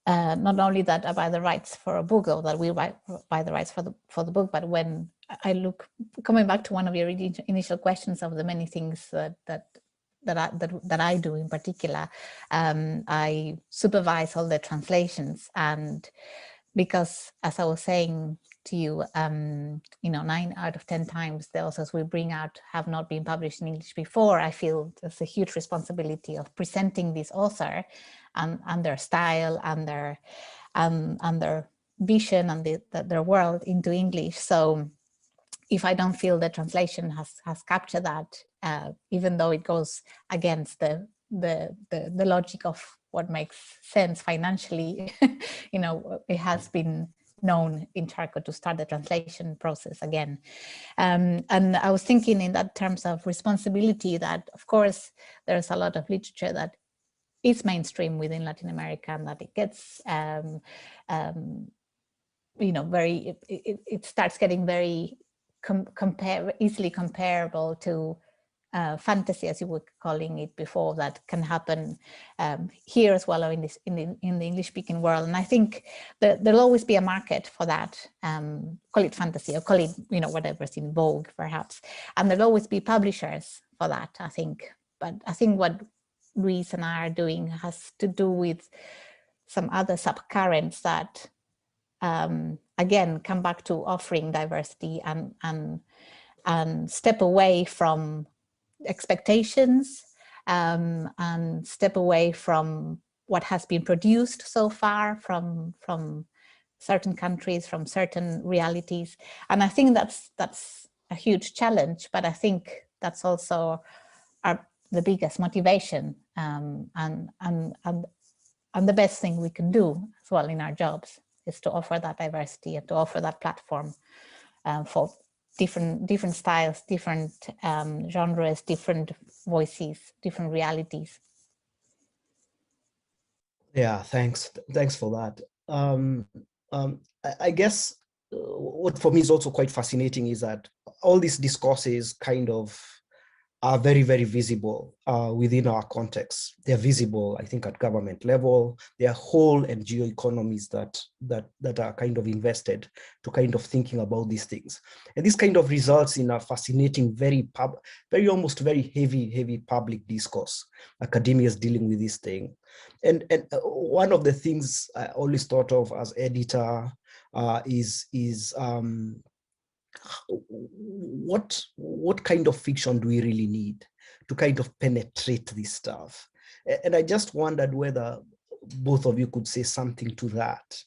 [SPEAKER 3] Not only that I buy the rights for a book, or that we buy the rights for the book, but when I look, coming back to one of your initial questions of the many things that I do in particular, I supervise all the translations, and because, as I was saying to you, 9 out of 10 times the authors we bring out have not been published in English before. I feel there's a huge responsibility of presenting this author and their style and their vision and their world into English. So if I don't feel the translation has captured that, even though it goes against the the logic of what makes sense financially. You know, it has been known in Charco to start the translation process again. And I was thinking in that terms of responsibility that, of course, there's a lot of literature that is mainstream within Latin America and that it gets, you know, very, it starts getting very easily comparable to fantasy, as you were calling it before, that can happen here as well, or in the English-speaking world. And I think that there'll always be a market for that. Call it fantasy, or call it, you know, whatever's in vogue, perhaps. And there'll always be publishers for that, I think. But I think what Luis and I are doing has to do with some other subcurrents that, again, come back to offering diversity and step away from expectations and step away from what has been produced so far from certain countries, from certain realities. And I think that's a huge challenge, but I think that's also the biggest motivation and the best thing we can do as well in our jobs is to offer that diversity and to offer that platform for different styles, different genres, different voices, different realities.
[SPEAKER 2] Yeah, thanks for that. I guess what for me is also quite fascinating is that all these discourses kind of are very, very visible within our context. They're visible, I think, at government level. There are whole NGO economies that are kind of invested to kind of thinking about these things. And this kind of results in a fascinating, very almost very heavy public discourse. Academia is dealing with this thing. And one of the things I always thought of as editor is what kind of fiction do we really need to kind of penetrate this stuff? And I just wondered whether both of you could say something to that.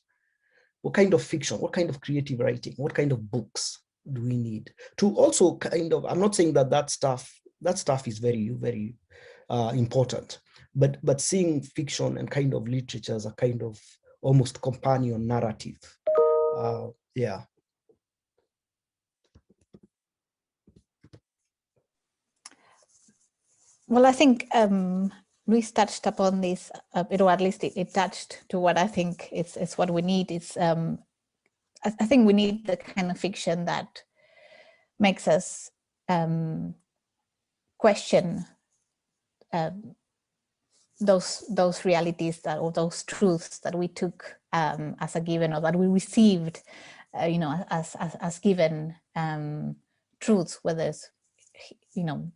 [SPEAKER 2] What kind of fiction, what kind of creative writing, what kind of books do we need to also kind of, I'm not saying that stuff is very, very important, but seeing fiction and kind of literature as a kind of almost companion narrative. Yeah.
[SPEAKER 3] Well, I think Luis touched upon this, or at least it touched to what I think is what we need. It's I think we need the kind of fiction that makes us question those realities or those truths that we took as a given, or that we received, you know, as given truths, whether it's, you know,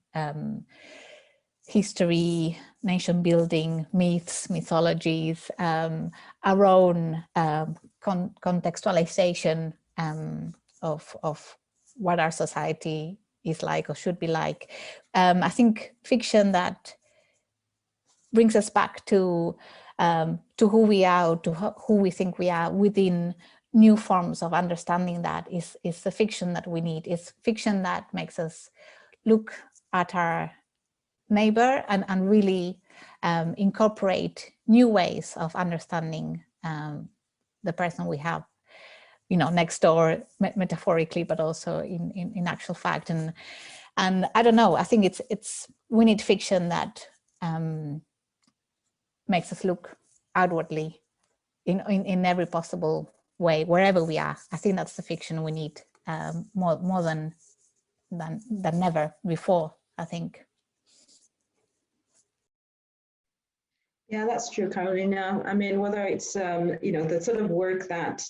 [SPEAKER 3] history, nation building, myths, mythologies, our own contextualization of what our society is like or should be like. I think fiction that brings us back to who we are, to who we think we are within new forms of understanding that is the fiction that we need. It's fiction that makes us look at our neighbor and really incorporate new ways of understanding the person we have, you know, next door, metaphorically, but also in actual fact. And I don't know, I think we need fiction that makes us look outwardly in every possible way, wherever we are. I think that's the fiction we need more than ever before, I think.
[SPEAKER 4] Yeah, that's true, Carolina. I mean, whether it's, you know, the sort of work that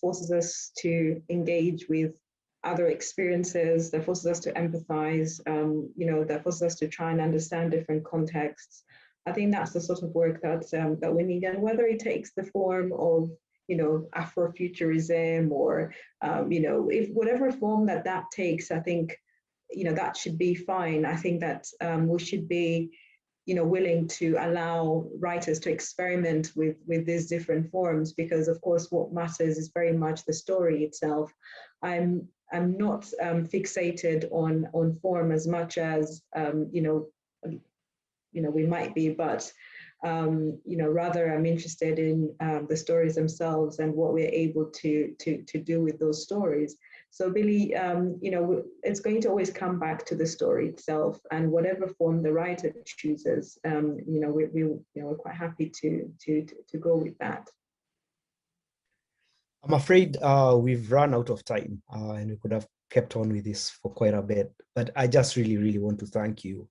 [SPEAKER 4] forces us to engage with other experiences, that forces us to empathize, you know, that forces us to try and understand different contexts. I think that's the sort of work that we need. And whether it takes the form of, you know, Afrofuturism or, you know, if whatever form that takes, I think, you know, that should be fine. I think that we should be, you know, willing to allow writers to experiment with these different forms, because of course what matters is very much the story itself. I'm not fixated on form as much as, you know, we might be, but rather I'm interested in the stories themselves and what we're able to do with those stories. So Billy, it's going to always come back to the story itself, and whatever form the writer chooses, we're quite happy to go with that.
[SPEAKER 2] I'm afraid we've run out of time, and we could have kept on with this for quite a bit, but I just really want to thank you,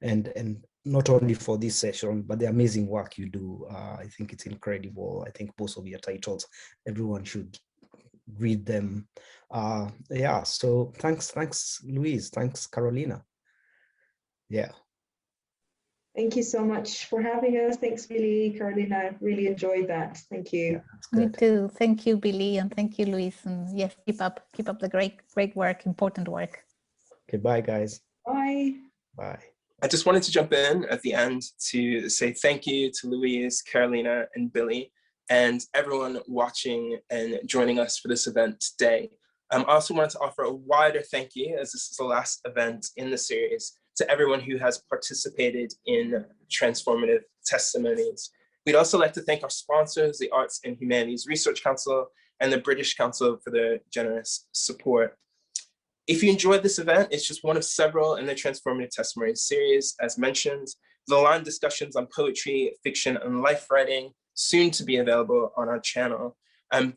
[SPEAKER 2] and not only for this session, but the amazing work you do. I think it's incredible. I think most of your titles, everyone should read them. Yeah, so thanks Louise, thanks Carolina. Yeah.
[SPEAKER 4] Thank you so much for having us. Thanks, Billy, Carolina. Really enjoyed that. Thank you.
[SPEAKER 2] Yeah,
[SPEAKER 3] me too. Thank you, Billy, and thank you, Luis. And yes, keep up the great work, important work.
[SPEAKER 2] Okay, bye guys.
[SPEAKER 4] Bye.
[SPEAKER 2] Bye.
[SPEAKER 1] I just wanted to jump in at the end to say thank you to Louise, Carolina, and Billy, and everyone watching and joining us for this event today. I also wanted to offer a wider thank you, as this is the last event in the series, to everyone who has participated in Transformative Testimonies. We'd also like to thank our sponsors, the Arts and Humanities Research Council and the British Council, for their generous support. If you enjoyed this event, it's just one of several in the Transformative Testimonies series. As mentioned, the line discussions on poetry, fiction, and life writing, soon to be available on our channel.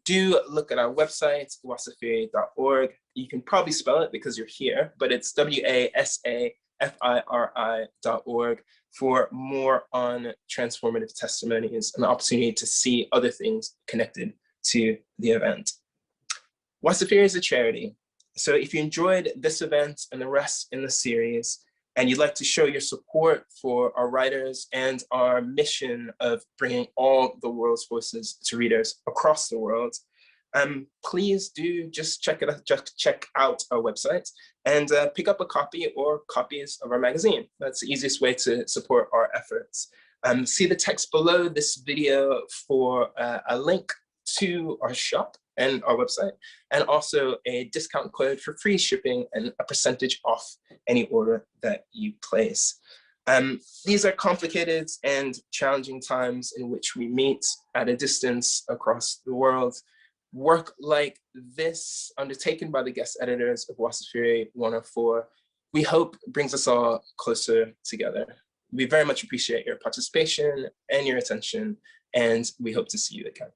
[SPEAKER 1] Do look at our website, wasafiri.org. You can probably spell it because you're here, but it's wasafiri.org for more on Transformative Testimonies and the opportunity to see other things connected to the event. Wasafiri is a charity. So if you enjoyed this event and the rest in the series, and you'd like to show your support for our writers and our mission of bringing all the world's voices to readers across the world, please do just check out our website and pick up a copy or copies of our magazine. That's the easiest way to support our efforts. See the text below this video for a link to our shop and our website, and also a discount code for free shipping and a percentage off any order that you place. These are complicated and challenging times in which we meet at a distance across the world. Work like this, undertaken by the guest editors of Wasafiri 104, we hope brings us all closer together. We very much appreciate your participation and your attention, and we hope to see you again.